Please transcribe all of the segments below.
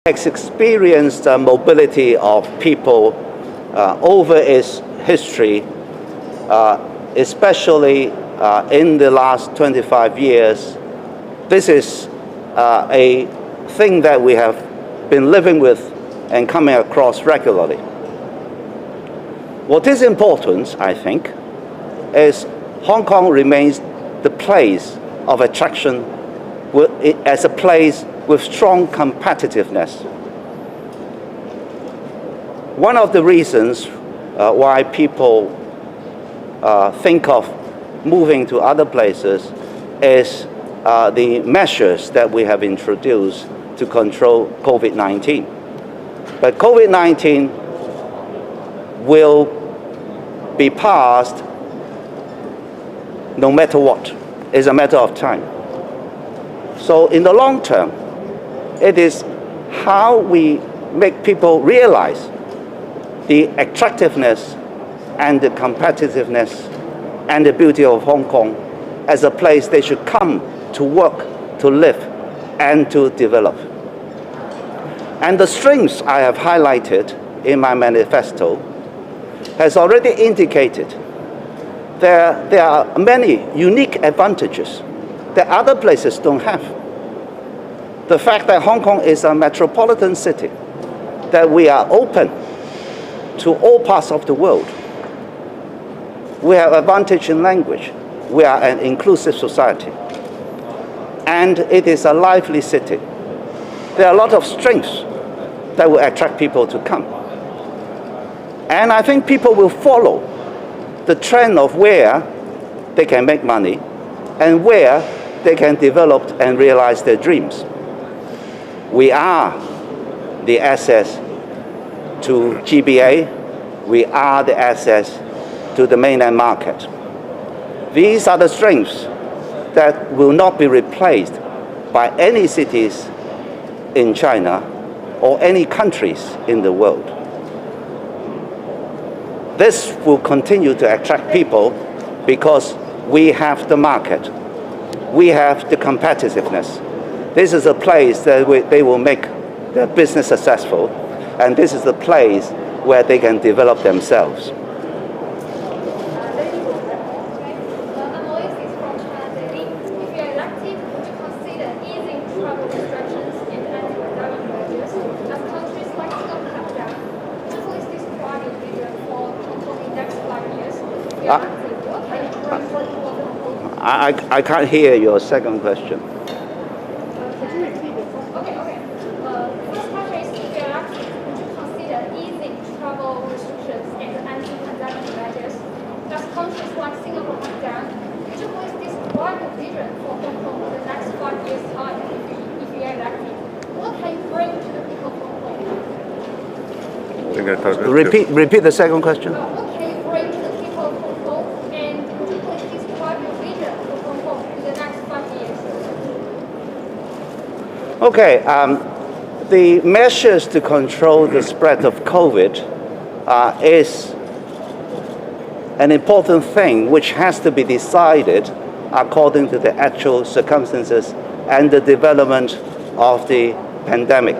It's experienced mobility of people over its history, especially in the last 25 years. This is a thing that we have been living with and coming across regularly. What is important, I think, is Hong Kong remains the place of attraction as a place with strong competitiveness. One of the reasons why people think of moving to other places is the measures that we have introduced to control COVID-19. But COVID-19 will be passed no matter what. It's a matter of time. So in the long term, it is how we make people realize the attractiveness and the competitiveness and the beauty of Hong Kong as a place they should come to work, to live, and to develop. And the strengths I have highlighted in my manifesto has already indicated there are many unique advantages that other places don't have. The fact that Hong Kong is a metropolitan city, that we are open to all parts of the world. We have advantage in language. We are an inclusive society. And it is a lively city. There are a lot of strengths that will attract people to come. And I think people will follow the trend of where they can make money and where they can develop and realize their dreams. We are the access to GBA. We are the access to the mainland market. These are the strengths that will not be replaced by any cities in China or any countries in the world. This will continue to attract people because we have the market. We have the competitiveness. This is a place that they will make their business successful, and this is the place where they can develop themselves. I can't hear your second question. First question is, if you're elected, would you consider easing travel restrictions and anti-pandemic measures? Does countries like Singapore have done? Could you please describe the vision for Hong Kong in the next 5 years' time if you are elected? What can you bring to the people of Hong Kong? Repeat the second question. What can you bring to the people of Hong Kong? And could you please describe your vision for Hong Kong in the next 5 years? Okay. The measures to control the spread of COVID is an important thing which has to be decided according to the actual circumstances and the development of the pandemic.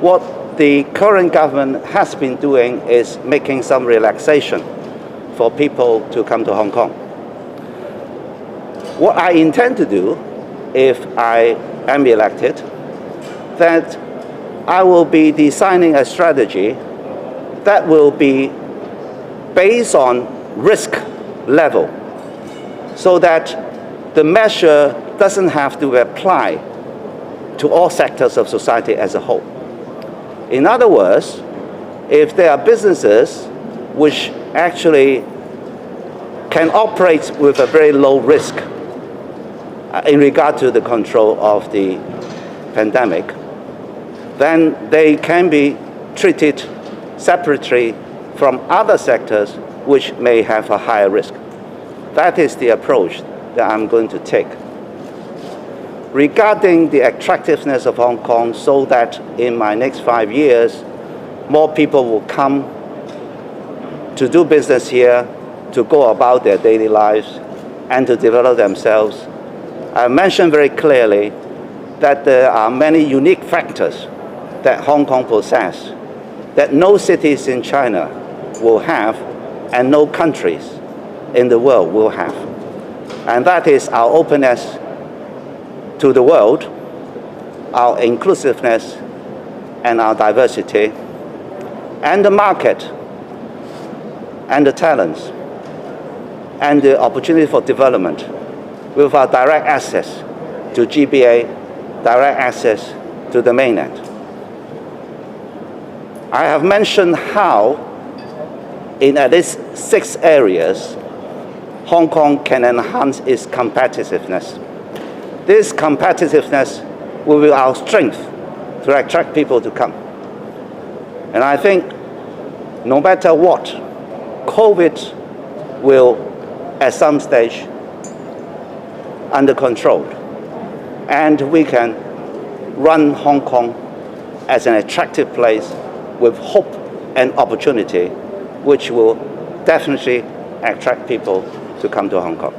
What the current government has been doing is making some relaxation for people to come to Hong Kong. What I intend to do, if I am elected, that I will be designing a strategy that will be based on risk level, so that the measure doesn't have to apply to all sectors of society as a whole. In other words, if there are businesses which actually can operate with a very low risk in regard to the control of the pandemic, then they can be treated separately from other sectors which may have a higher risk. That is the approach that I'm going to take. Regarding the attractiveness of Hong Kong, so that in my next 5 years, more people will come to do business here, to go about their daily lives, and to develop themselves. I mentioned very clearly that there are many unique factors that Hong Kong possesses that no cities in China will have and no countries in the world will have. And that is our openness to the world, our inclusiveness and our diversity, and the market, and the talents, and the opportunity for development with our direct access to GBA, direct access to the mainland. I have mentioned how, in at least 6 areas, Hong Kong can enhance its competitiveness. This competitiveness will be our strength to attract people to come. And I think no matter what, COVID will, at some stage, under control. And we can run Hong Kong as an attractive place with hope and opportunity, which will definitely attract people to come to Hong Kong.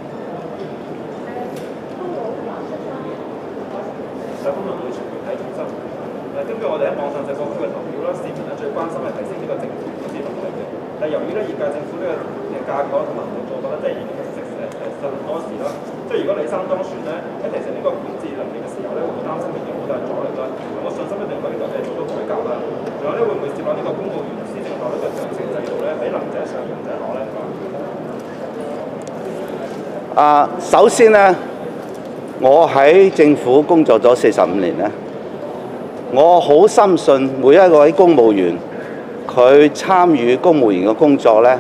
根據我哋喺網上社科區嘅投票啦，市民咧最關心係提升呢個政府嘅資能力嘅。但係由於咧現屆政府呢個架構同埋做法咧，即係已經實行多時啦。即係如果李生當選咧，喺提升呢個管治能力嘅時候咧，會唔會擔心會有好大阻力啦？有冇信心一定可以做到改革啦？仲有咧，會唔會接納呢個公務員施政效率嘅獎懲制度咧，俾能者上，仁者落咧？首先咧，我喺政府工作咗45年咧。我好深信每一位公務員，佢參與公務員嘅工作呢，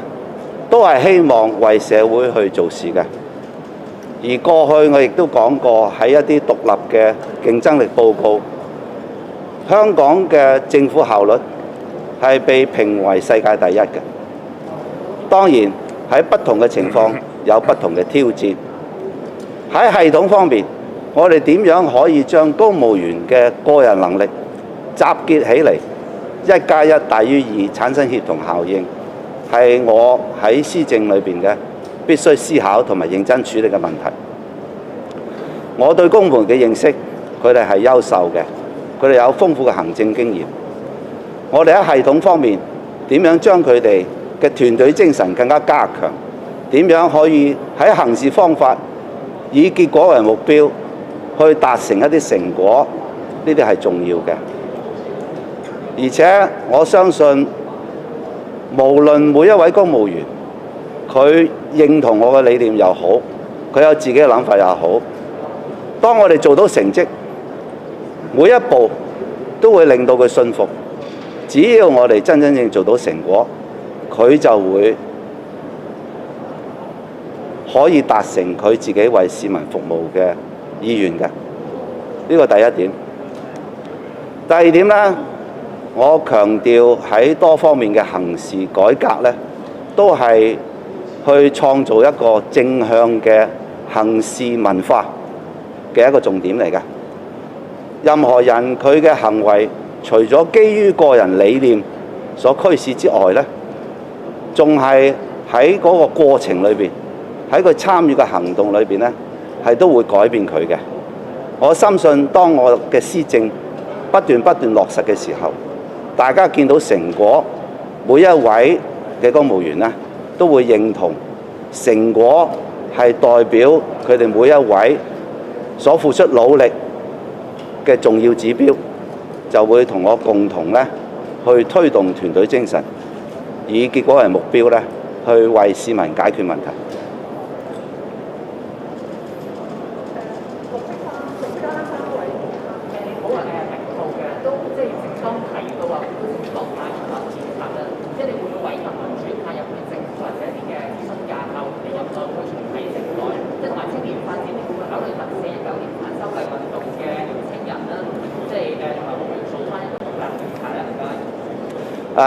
都係希望為社會去做事嘅。而過去我亦都講過喺一啲獨立嘅競爭力報告，香港嘅政府效率係被評為世界第一嘅。當然喺不同嘅情況有不同嘅挑戰。喺系統方面，我哋點樣可以將公務員嘅個人能力集結起嚟，1+1大於2，產生協同效應，係我喺施政裏邊嘅必須思考同埋認真處理嘅問題。我對公務員嘅認識，佢哋係優秀嘅，佢哋有豐富嘅行政經驗。我哋喺系統方面點樣將佢哋嘅團隊精神更加加強？點樣可以喺行事方法以結果為目標？去達成一啲成果，呢啲係重要嘅。而且我相信，無論每一位公務員，佢認同我嘅理念又好，佢有自己嘅諗法又好，當我哋做到成績，每一步都會令到佢信服。只要我哋真正做到成果，佢就會可以達成佢自己為市民服務嘅意願嘅，呢個第一點。第二點呢，我強調喺多方面嘅行事改革呢，都係去創造一個正向嘅行事文化嘅一個重點嚟嘅。任何人佢嘅行為，除咗基於個人理念所驅使之外呢，仲係喺嗰個過程裏邊，喺佢參與嘅行動裏邊呢，係都會改變佢嘅。我深信當我嘅施政不斷落實嘅時候，大家見到成果，每一位嘅公務員呢，都會認同成果係代表佢哋每一位所付出努力嘅重要指標，就會同我共同呢去推動團隊精神，以結果為目標呢，去為市民解決問題。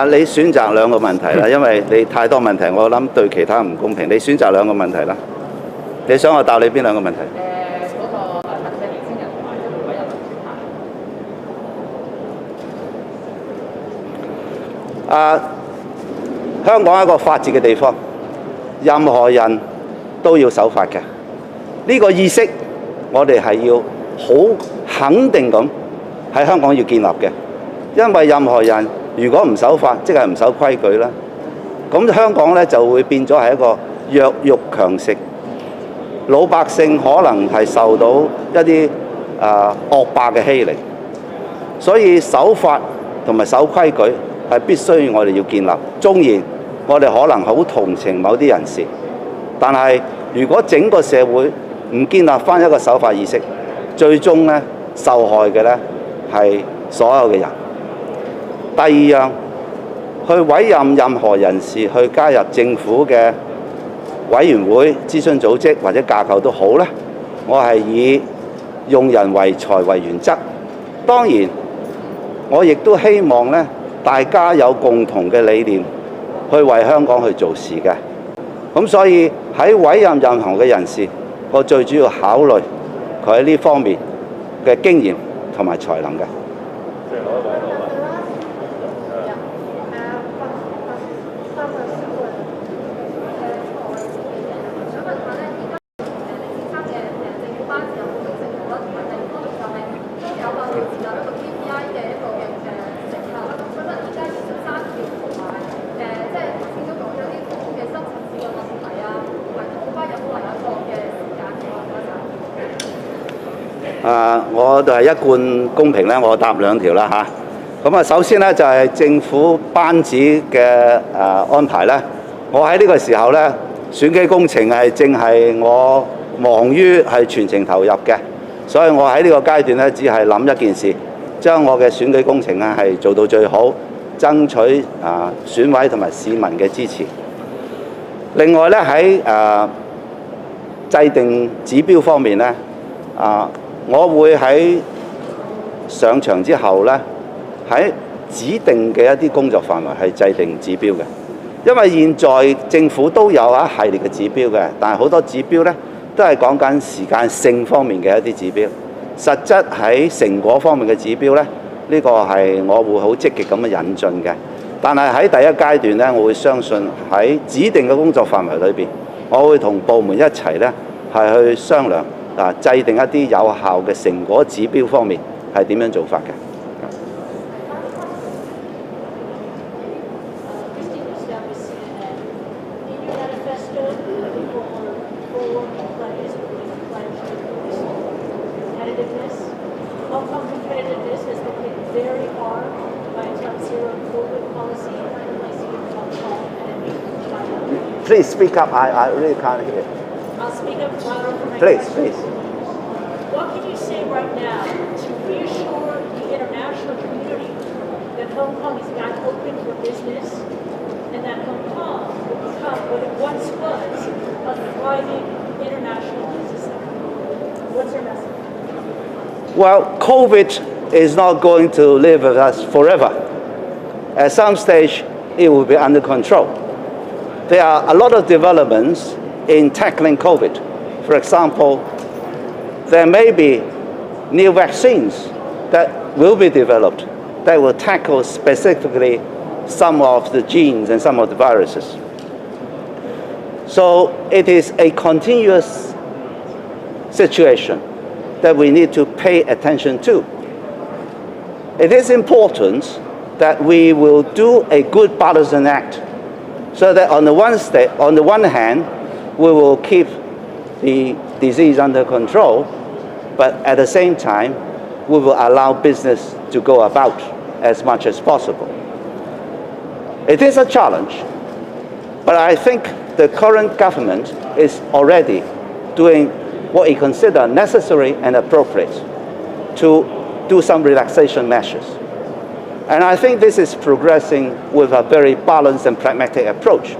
你選擇兩個問題啦，因為你太多問題，我諗對其他唔公平。你選擇兩個問題啦。你想我答你邊兩個問題？嗰個特赦年青人同埋會委任民主派。香港係一個法治嘅地方，任何人都要守法嘅。呢個意識我哋係要好肯定咁喺香港要建立嘅，因為任何人如果唔守法，即係唔守規矩啦，咁香港咧就會變咗係一個弱肉強食，老百姓可能係受到一啲惡霸嘅欺凌，所以守法同埋守規矩係必須我哋要建立。縱然我哋可能好同情某啲人士，但係如果整個社會唔建立返一個守法意識，最終咧受害嘅咧係所有嘅人。第二樣，去委任任何人士去加入政府嘅委員會、諮詢組織或者架構都好咧，我係以用人唯才為原則。當然，我亦都希望咧大家有共同嘅理念，去為香港去做事嘅。咁所以喺委任任何嘅人士，我最主要考慮佢喺呢方面嘅經驗同埋才能嘅。我就係一貫公平咧，我答兩條啦嚇。咁首先咧就係政府班子嘅安排咧，我喺呢個時候咧，選舉工程正係我忙於係全程投入嘅，所以我喺呢個階段咧，只係諗一件事，將我嘅選舉工程咧係做到最好，爭取選委同埋市民嘅支持。另外咧喺制定指標方面咧，我會喺上場之後咧，喺指定嘅一啲工作範圍係制定指標嘅，因為現在政府都有一系列嘅指標嘅，但係好多指標咧都係講緊時間性方面嘅一啲指標，實質喺成果方面嘅指標咧，呢個係我會好積極咁嘅引進嘅。但係喺第一階段咧，我會相信喺指定嘅工作範圍裏邊，我會同部門一齊咧係去商量。制定一啲有效嘅成果指標方面係點樣做法嘅？Please speak up. I really can't hear. I'll speak up louder for my Please. What can you say right now to reassure the international community that Hong Kong is not open for business and that Hong Kong will become what it once was, a thriving international business center? What's your message? Well, COVID is not going to live with us forever. At some stage, it will be under control. There are a lot of developments in tackling COVID. For example, there may be new vaccines that will be developed that will tackle specifically some of the genes and some of the viruses. So it is a continuous situation that we need to pay attention to. It is important that we will do a good balancing act so that on the one hand, we will keep the disease under control, but at the same time, we will allow business to go about as much as possible. It is a challenge, but I think the current government is already doing what it considers necessary and appropriate to do some relaxation measures. And I think this is progressing with a very balanced and pragmatic approach.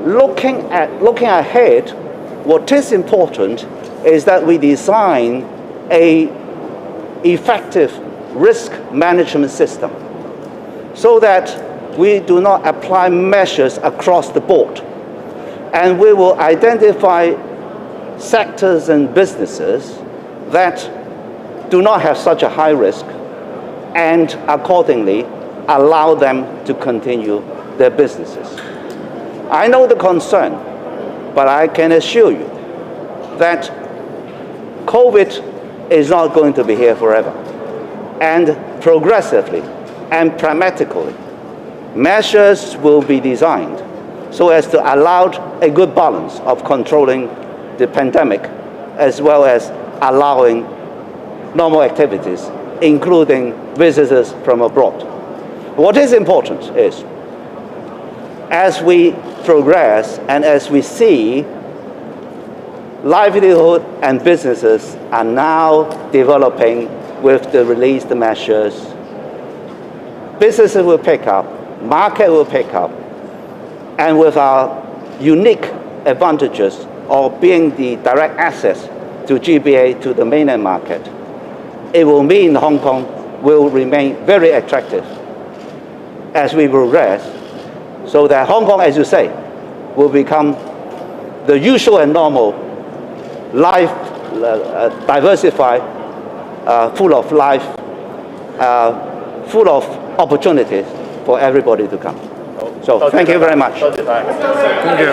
Looking ahead, what is important is that we design an effective risk management system so that we do not apply measures across the board. And we will identify sectors and businesses that do not have such a high risk and accordingly allow them to continue their businesses. I know the concern, but I can assure you that COVID is not going to be here forever. And progressively and pragmatically, measures will be designed so as to allow a good balance of controlling the pandemic as well as allowing normal activities, including visitors from abroad. What is important is, as we progress and as we see livelihood and businesses are now developing with the released measures, businesses will pick up, market will pick up, and with our unique advantages of being the direct access to GBA, to the mainland market, it will mean Hong Kong will remain very attractive as we progress, so that Hong Kong, as you say, will become the usual and normal, life, diversified, full of life, full of opportunities for everybody to come. So thank you very much. Thank you.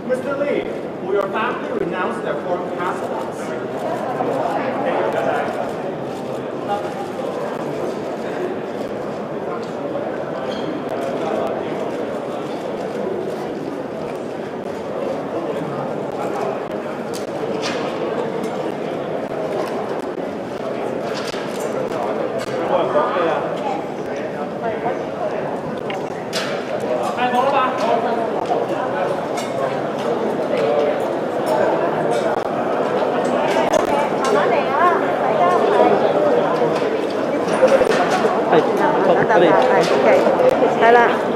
Mr. Lee, will your family renounce their foreign passports? OK，係啦。